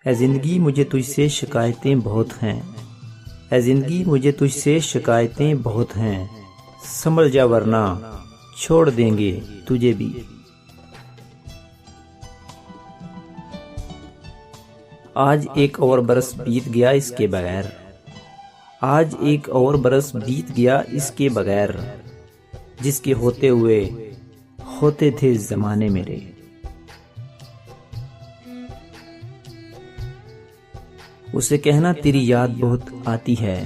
ऐ जिंदगी मुझे तुझसे शिकायतें बहुत हैं, ऐ जिंदगी मुझे तुझसे शिकायतें बहुत हैं, संभल जा वरना छोड़ देंगे तुझे भी। आज एक और बरस बीत गया इसके बगैर, आज एक और बरस बीत गया इसके बगैर, जिसके होते हुए होते थे जमाने मेरे। उसे कहना तेरी याद बहुत आती है,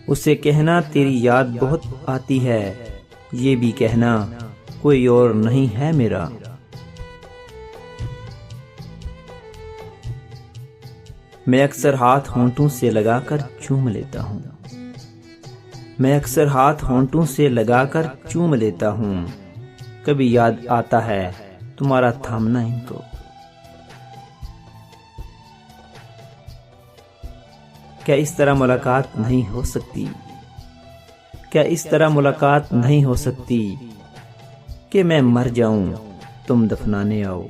उसे कहना तेरी याद बहुत आती है, ये भी कहना कोई और नहीं है मेरा। मैं अक्सर हाथ होंठों से लगाकर चूम लेता हूँ, मैं अक्सर हाथ होंठों से लगाकर चूम लेता हूँ, कभी याद आता है तुम्हारा थामना इनको। क्या इस तरह मुलाकात नहीं हो सकती, क्या इस तरह मुलाकात नहीं हो सकती कि मैं मर जाऊं तुम दफनाने आओ।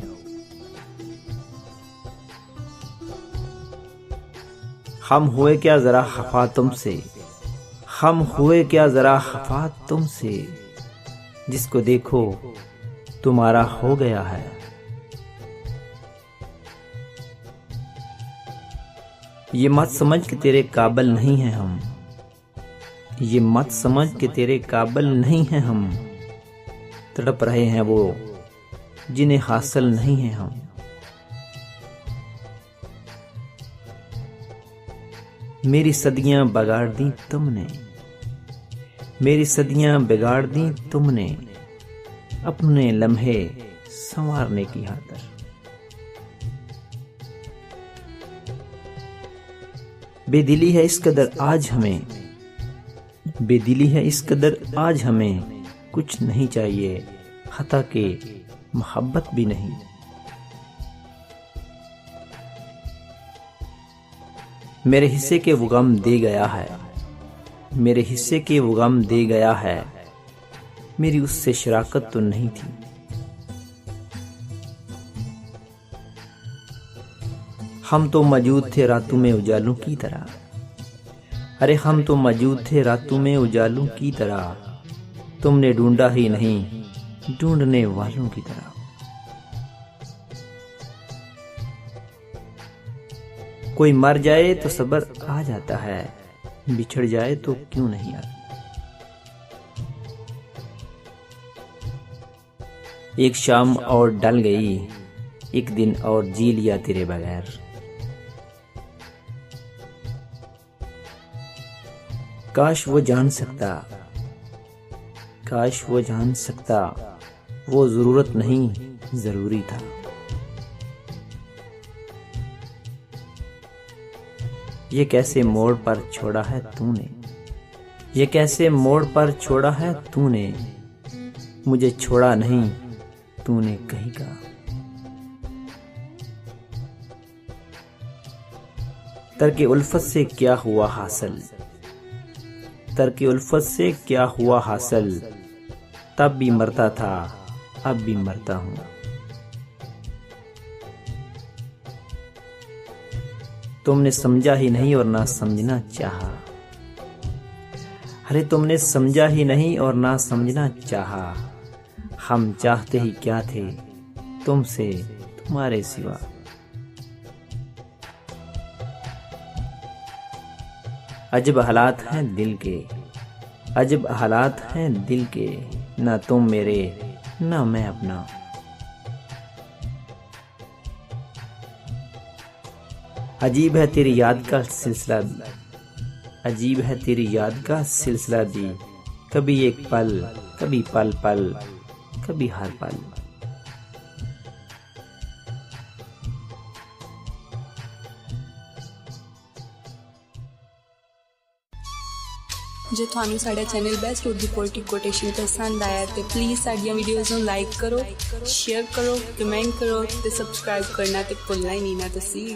हम हुए क्या जरा खफा तुमसे, हम हुए क्या जरा खफा तुमसे, जिसको देखो तुम्हारा हो गया है। ये मत समझ कि तेरे काबिल नहीं हैं हम, ये मत समझ कि तेरे काबिल नहीं हैं हम, तड़प रहे हैं वो जिन्हें हासिल नहीं है हम। मेरी सदियां बिगाड़ दी तुमने, मेरी सदियां बिगाड़ दी तुमने, अपने लम्हे संवारने की खातिर। बेदिली है इस कदर आज हमें, बेदिली है इस कदर आज हमें, कुछ नहीं चाहिए हता के मोहब्बत भी नहीं। मेरे हिस्से के वो गम दे गया है, मेरे हिस्से के वो गम दे गया है, मेरी उससे शराकत तो नहीं थी। हम तो मौजूद थे रातों में उजालों की तरह, अरे हम तो मौजूद थे रातों में उजालों की तरह, तुमने ढूंढा ही नहीं ढूंढने वालों की तरह। कोई मर जाए तो सब्र आ जाता है, बिछड़ जाए तो क्यों नहीं आता। एक शाम और डल गई, एक दिन और जी लिया तेरे बगैर। काश वो जान सकता, काश वो जान सकता, वो जरूरत नहीं जरूरी था। ये कैसे मोड़ पर छोड़ा है तूने, ये कैसे मोड़ पर छोड़ा है तूने, मुझे छोड़ा नहीं तूने कहीं का। तरके उल्फत से क्या हुआ हासिल, तरके उल्फत से क्या हुआ हासिल, तब भी मरता था अब भी मरता हूं। तुमने समझा ही नहीं और ना समझना चाहा, अरे तुमने समझा ही नहीं और ना समझना चाहा, हम चाहते ही क्या थे तुमसे तुम्हारे सिवा। अजब हालात हैं दिल के, अजब हालात हैं दिल के, ना तुम मेरे ना मैं अपना। अजीब है तेरी याद का सिलसिला भी, अजीब है तेरी याद का सिलसिला भी, कभी एक पल कभी पल पल कभी हर पल। जे थानू साडा channel best of the poetic quotation पसंद आया तो प्लीज़ साडियां वीडियोज़ नूं लाइक करो, शेयर करो, कमेंट करो ते सब्सक्राइब करना ते भुलना ही नहीं ना तुसीं।